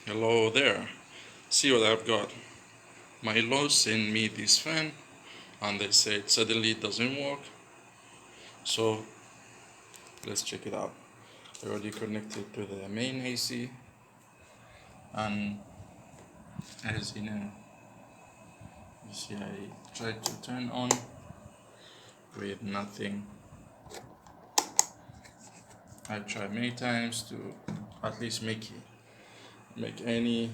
Hello there. See what I've got. My in-laws sent me this fan and they said suddenly it doesn't work. So let's check it out. I already connected to the main AC, and as you know, you see I tried to turn on with nothing. I tried many times to at least make any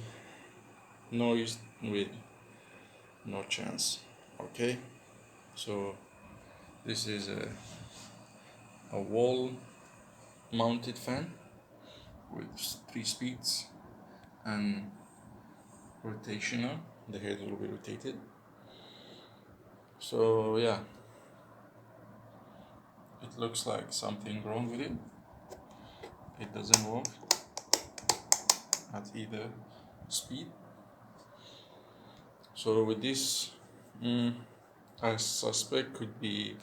noise with no chance. Okay, so this is a wall mounted fan with 3 speeds and rotational. The head will be rotated. So yeah, it looks like something wrong with it. It doesn't work at either speed. So with this, I suspect could be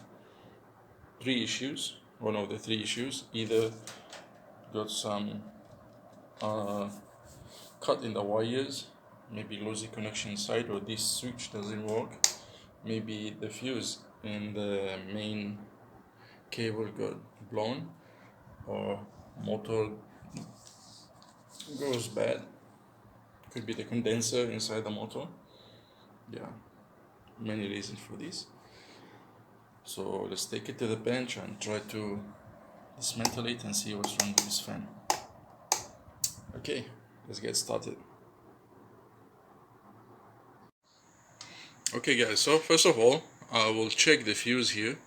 3 issues. One of the 3 issues, either got some cut in the wires, maybe loosey connection inside, or this switch doesn't work. Maybe the fuse in the main cable got blown, or motor goes bad. Could be the condenser inside the motor. Yeah, many reasons for this. So let's take it to the bench and try to dismantle it and see what's wrong with this fan. Okay, let's get started. Okay guys, so first of all, I will check the fuse here.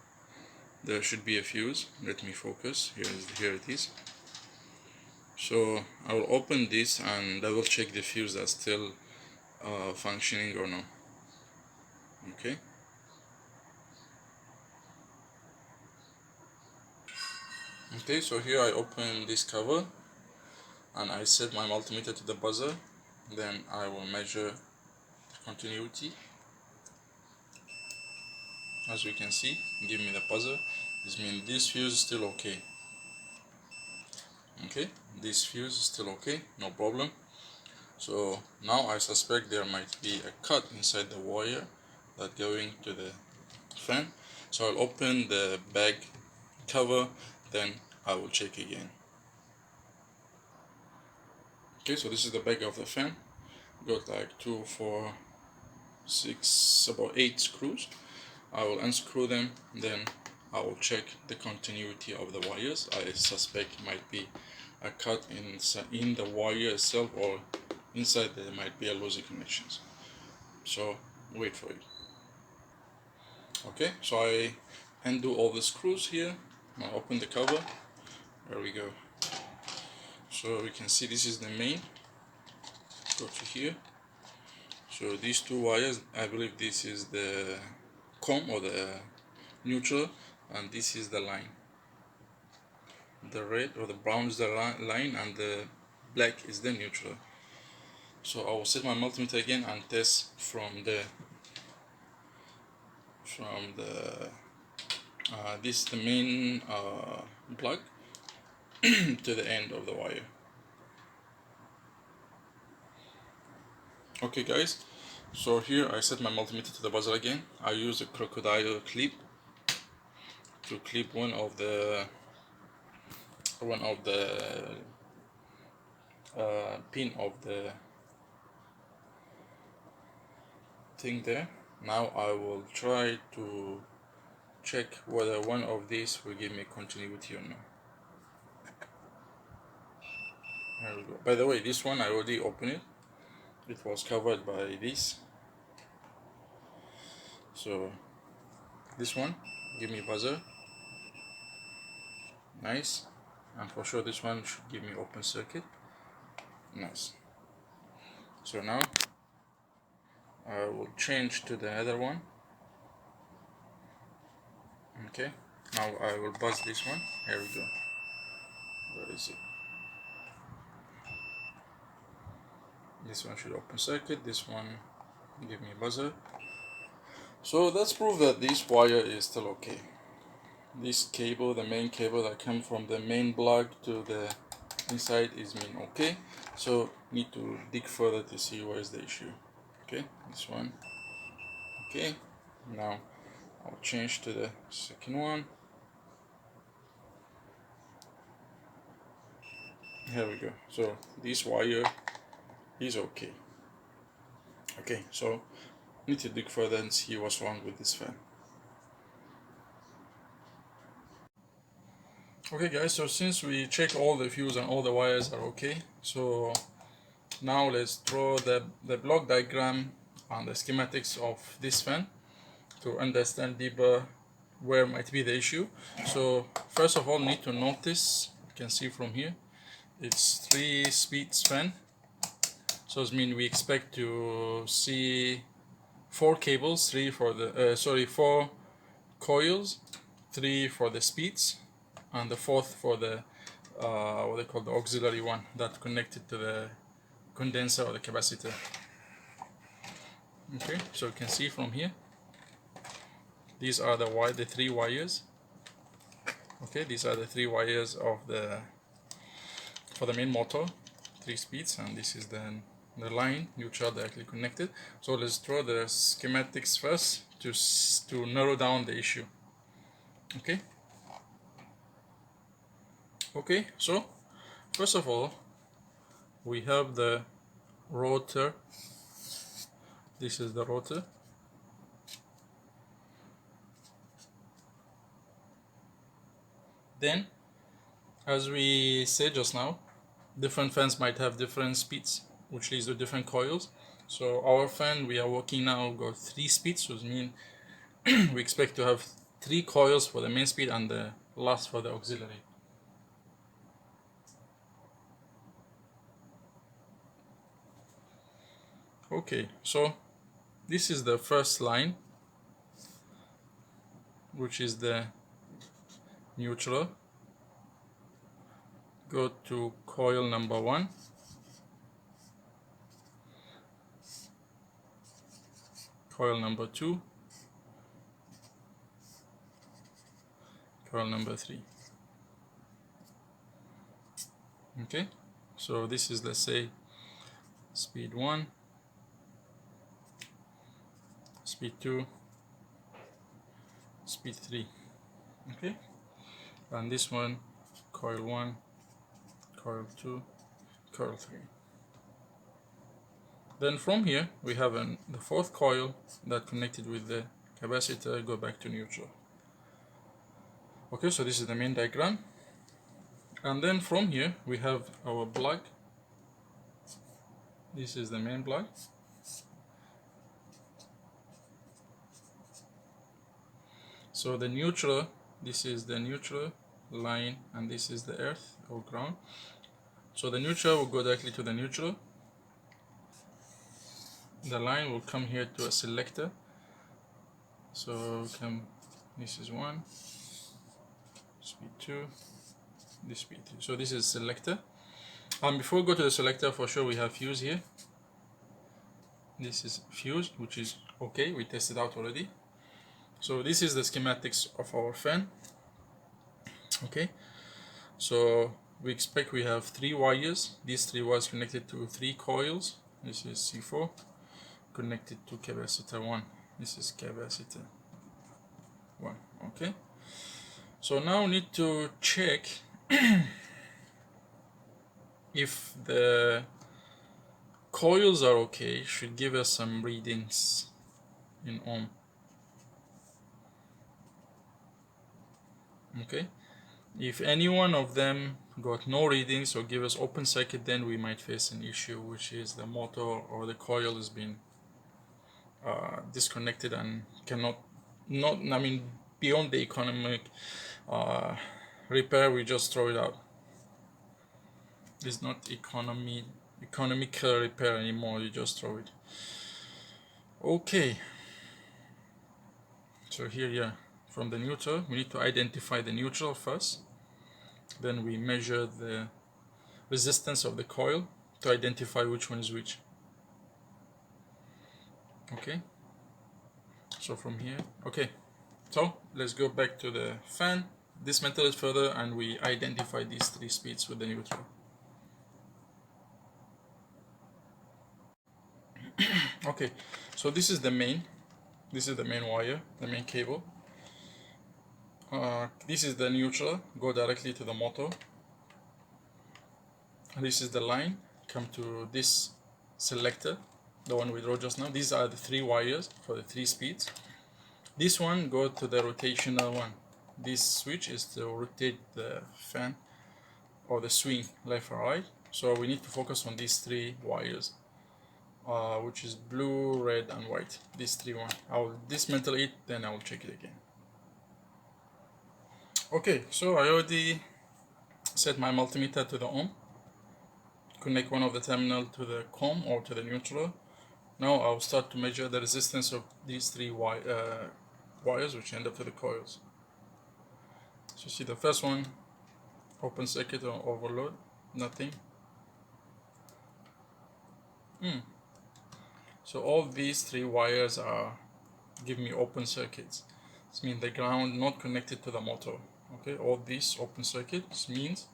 There should be a fuse. Let me focus. Here it is. So I will open this and double check the fuse that's still functioning or no. Okay. Okay, so here I open this cover and I set my multimeter to the buzzer. Then I will measure continuity. As you can see, give me the buzzer. This means this fuse is still okay. Okay, this fuse is still okay, no problem. So now I suspect there might be a cut inside the wire that going to the fan. So I'll open the bag cover, then I will check again. Okay, so this is the back of the fan. Got like 2, 4, 6, about 8 screws. I will unscrew them, then I will check the continuity of the wires. I suspect it might be a cut in the wire itself, or inside there might be a loosey connections. So wait for it. Okay, so I undo all the screws here. I open the cover. There we go. So we can see this is the main. Go to here. So these 2 wires, I believe this is the COM or the neutral, and this is the line. The red or the brown is the line and the black is the neutral. So I will set my multimeter again and test from the this is the main plug to the end of the wire. Okay guys, so here I set my multimeter to the buzzer again. I use a crocodile clip to clip one of the pin of the thing there. Now I will try to check whether one of these will give me continuity or not. There we go. By the way, this one I already opened it. It was covered by this. So this one, give me buzzer. Nice. And for sure this one should give me open circuit. Nice. So now I will change to the other one. Okay. Now I will buzz this one. Here we go. Where is it? This one should open circuit. This one give me buzzer. So that's proof that this wire is still okay. This cable, the main cable that comes from the main plug to the inside is mean okay, so need to dig further to see where is the issue. Okay, this one. Okay, now I'll change to the second one. Here we go. So this wire is okay. Okay, so need to dig further and see what's wrong with this fan. Okay guys, so since we check all the fuse and all the wires are okay, so now let's draw the block diagram and the schematics of this fan to understand deeper where might be the issue. So first of all, need to notice, you can see from here, it's 3 speeds fan. So it means we expect to see 4 cables, 3 for the 4 coils, 3 for the speeds, and the 4th for the what they call the auxiliary one that connected to the condenser or the capacitor. Okay, so you can see from here, these are the 3 wires. Okay, these are the 3 wires of for the main motor, 3 speeds, and this is the line neutral directly connected. So let's draw the schematics first to narrow down the issue. Okay. Okay, so first of all, we have the rotor. This is the rotor. Then, as we said just now, different fans might have different speeds, which leads to different coils. So our fan we are working now got 3 speeds, so it means we expect to have 3 coils for the main speed and the last for the auxiliary. Okay, so this is the first line, which is the neutral. Go to coil number 1. Coil number 2. Coil number 3. Okay, so this is, let's say, speed 1, speed 2, speed 3. Okay, and this one, coil 1, coil 2, coil 3. Then from here we have the 4th coil that connected with the capacitor go back to neutral. Okay, so this is the main diagram, and then from here we have our plug. This is the main plug. So the neutral, this is the neutral line, and this is the earth or ground. So the neutral will go directly to the neutral. The line will come here to a selector. So this is 1, speed 2, this speed 3. So this is selector. And before we go to the selector, for sure we have fuse here. This is fuse, which is okay, we tested out already. So this is the schematics of our fan. Okay, so we expect we have 3 wires. These 3 wires connected to 3 coils. This is C4 connected to capacitor 1. This is capacitor 1. Okay, so now we need to check if the coils are okay. Should give us some readings in ohm. Okay, if any one of them got no readings or give us open circuit, then we might face an issue, which is the motor or the coil has been disconnected and cannot beyond the economic repair, we just throw it out. It's not economical repair anymore, you just throw it. Okay, so here, yeah, from the neutral we need to identify the neutral first, then we measure the resistance of the coil to identify which one is which. Okay, so from here, okay, so let's go back to the fan, dismantle it further, and we identify these 3 speeds with the neutral. Okay, so this is the main wire, the main cable. This is the neutral, go directly to the motor. This is the line, come to this selector, the one we drew just now. These are the 3 wires for the 3 speeds. This one go to the rotational one. This switch is to rotate the fan or the swing left or right. So we need to focus on these 3 wires, which is blue, red, and white. These 3 ones. I will dismantle it, then I will check it again. Okay, so I already set my multimeter to the ohm. Connect one of the terminal to the COM or to the neutral. Now I'll start to measure the resistance of these 3 wires, which end up to the coils. So see the first one, open circuit or overload, nothing. So all these 3 wires are give me open circuits. This means the ground not connected to the motor. Okay, all these open circuits means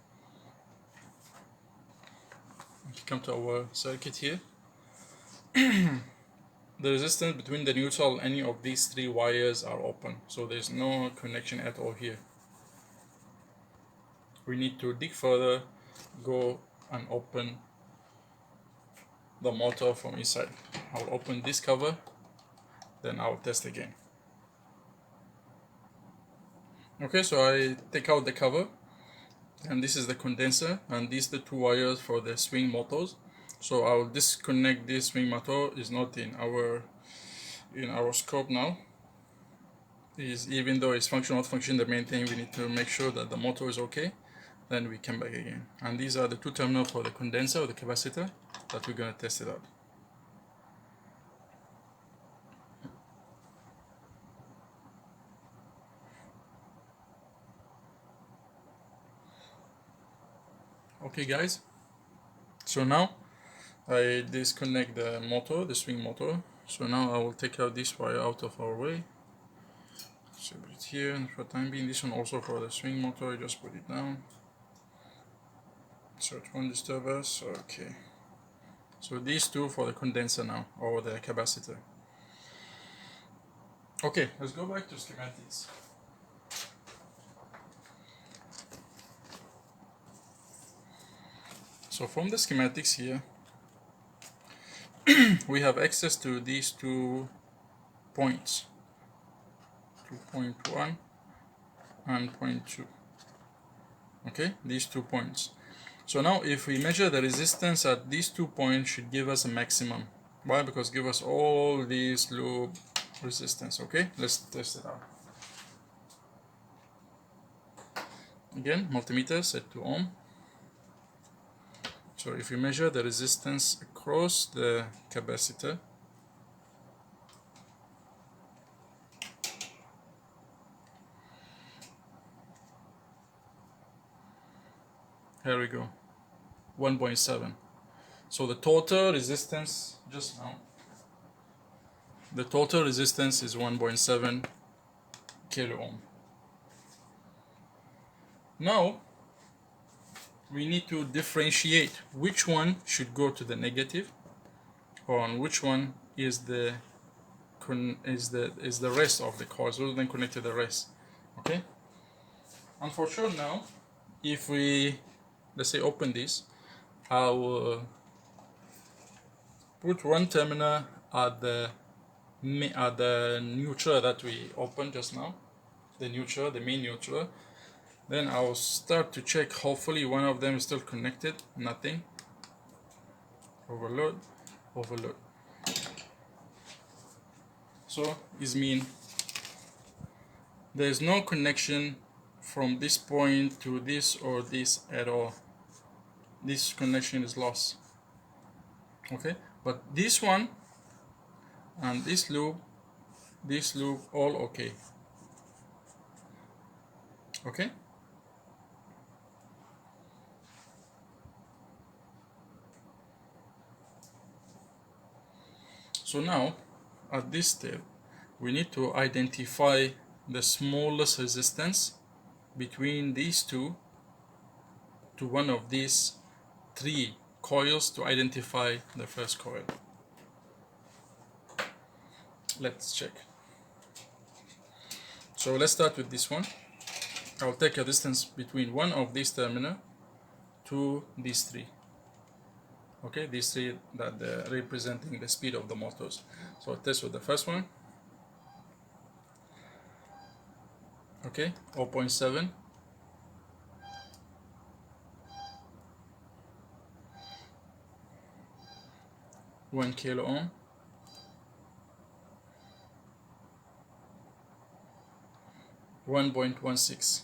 if you come to our circuit here, the resistance between the neutral and any of these 3 wires are open, so there's no connection at all here. We need to dig further, go and open the motor from inside. I'll open this cover, then I'll test again. Okay, so I take out the cover, and this is the condenser, and these are the 2 wires for the swing motors. So I'll disconnect this swing motor. Is not in our scope now. Even though it's function not function, the main thing we need to make sure that the motor is okay. Then we come back again. And these are the 2 terminals for the condenser or the capacitor that we're gonna test it out. Okay guys, so now I disconnect the motor, the swing motor. So now I will take out this wire out of our way. So put it here, and for the time being, this one also for the swing motor, I just put it down. So it won't disturb us, okay. So these 2 for the condenser now, or the capacitor. Okay, let's go back to schematics. So from the schematics here, we have access to these 2 points, 2.1 and 0.2. Okay, these 2 points. So now if we measure the resistance at these 2 points, should give us a maximum. Why? Because give us all these loop resistance. Okay, let's test it out. Again, multimeter set to ohm. So if we measure the resistance across the capacitor, here we go, 1.7. So the total resistance just now, the total resistance is 1.7 kilo ohm. Now we need to differentiate which one should go to the negative, or on which one is the rest of the coils, rather than connect to the rest. Okay. And for sure now, if we let's say open this, I will put one terminal at the neutral that we opened just now, the main neutral. Then I'll start to check, hopefully one of them is still connected, nothing. Overload. So this means there is no connection from this point to this or this at all. This connection is lost. Okay, but this one and this loop all okay. Okay. So now, at this step, we need to identify the smallest resistance between these 2 to one of these 3 coils to identify the first coil. Let's check. So let's start with this one. I'll take a distance between one of these terminal to these three. Okay, these three that they're representing the speed of the motors. So I'll test with the first one. Okay, 0.7. 1 kilo ohm. 1.16.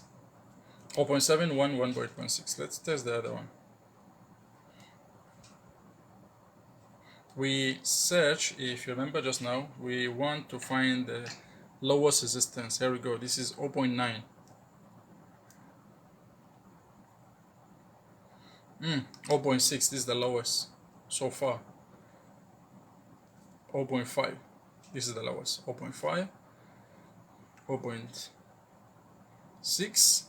0.7, 1.16. Let's test the other one. We search, if you remember just now, we want to find the lowest resistance. Here we go. This is 0.9. 0.6. This is the lowest so far. 0.5. This is the lowest. 0.5. 0.6.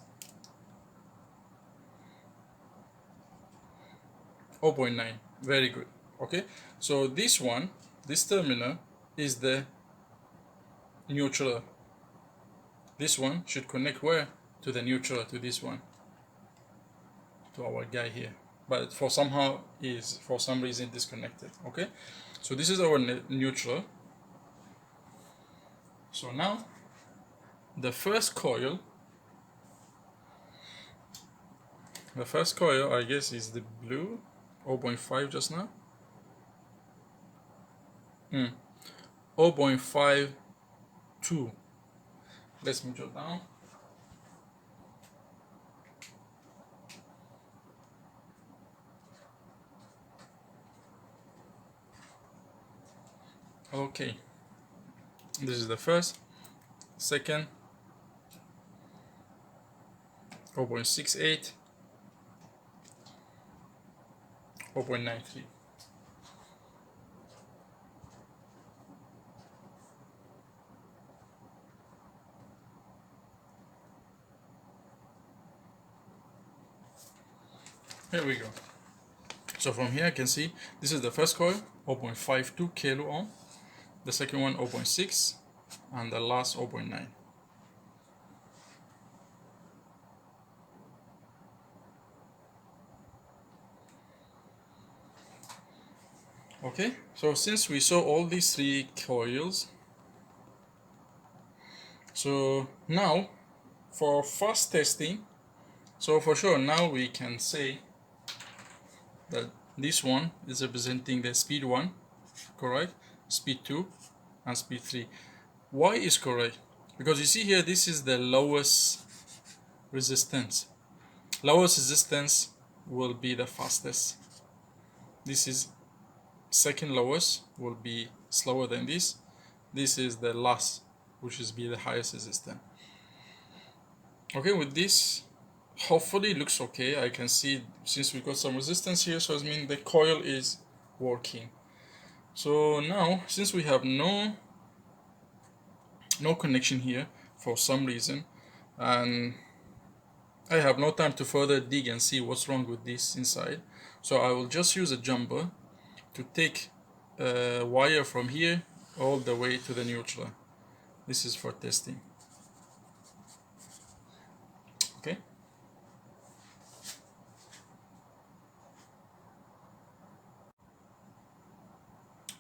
0.9. Very good. Okay, so this one, this terminal is the neutral. This one should connect where? To the neutral, to this one, to our guy here, but for some reason disconnected. Okay, so this is our neutral. So now the first coil I guess is the blue, 0.5 just now. 0.52. Let's move it down. Okay, this is the first. Second, 0.68. 0.93. Here we go. So from here I can see this is the first coil, 0.52 kilo ohm, the second one 0.6, and the last 0.9. Okay, so since we saw all these three coils, so now for fast testing, so for sure now we can say that this one is representing the speed 1, correct, speed 2, and speed 3. Why is correct? Because you see here, this is the lowest resistance. Lowest resistance will be the fastest. This is second lowest, will be slower than this. This is the last, which is be the highest resistance. Okay, with this, hopefully it looks okay. I can see since we got some resistance here, so it means the coil is working. So now, since we have no connection here for some reason, and I have no time to further dig and see what's wrong with this inside, so I will just use a jumper to take a wire from here all the way to the neutral. This is for testing. Okay.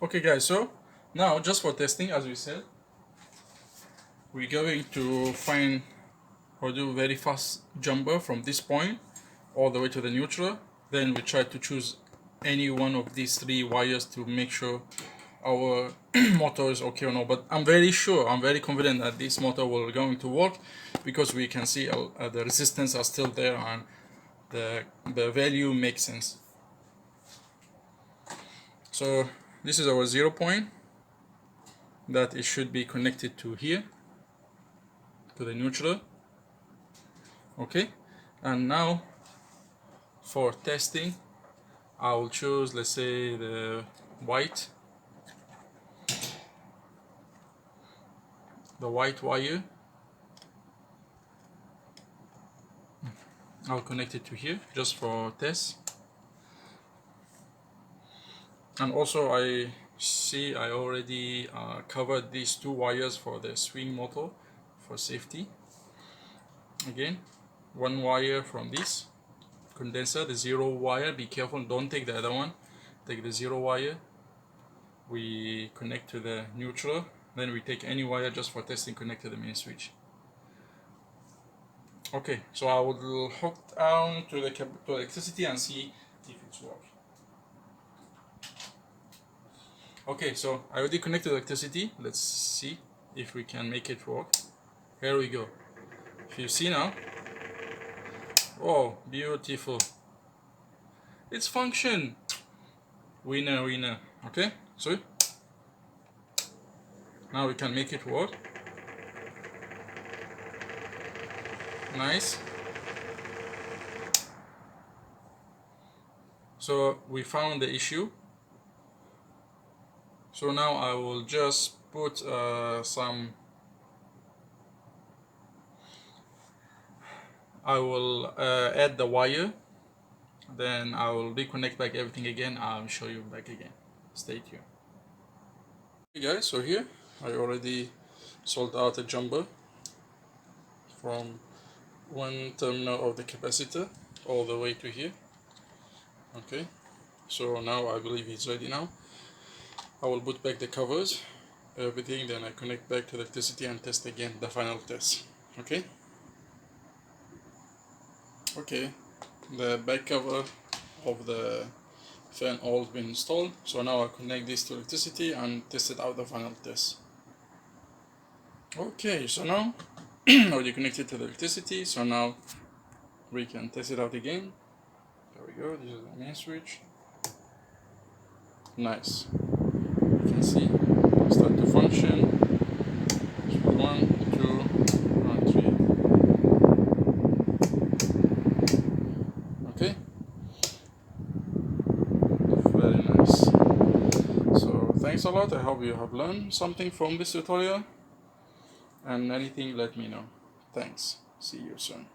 Okay guys, so now just for testing, as we said, we're going to find or do very fast jumper from this point all the way to the neutral. Then we try to choose any one of these three wires to make sure our motor is okay or no. But I'm very confident that this motor will going to work, because we can see the resistance are still there and the value makes sense. So this is our 0 point that it should be connected to here, to the neutral. Okay, and now for testing I will choose, let's say, the white wire. I'll connect it to here just for test. And also I See, I already covered these two wires for the swing motor for safety. Again, one wire from this condenser, the 0 wire, be careful, don't take the other one, take the 0 wire. We connect to the neutral, then we take any wire just for testing, connect to the main switch. Okay, so I will hook down to the electricity and see if it's working. Okay, so I already connected electricity. Let's see if we can make it work. Here we go. If you see now, oh, beautiful. It's function. Winner, winner. Okay, so now we can make it work. Nice. So we found the issue. So now I will just put I will add the wire, then I will reconnect back everything again. I'll show you back again. Stay tuned. Hey guys, so here I already sold out a jumper from one terminal of the capacitor all the way to here. Okay, so now I believe it's ready now. I will put back the covers, everything, then I connect back to the electricity and test again the final test. Okay. Okay, the back cover of the fan all been installed, so now I connect this to electricity and test it out the final test. Okay, so now already connected to the electricity, so now we can test it out again. There we go, this is the main switch. Nice. You can see start to function. 1, 2, and 3. Okay. Very nice. So thanks a lot. I hope you have learned something from this tutorial. And anything, let me know. Thanks. See you soon.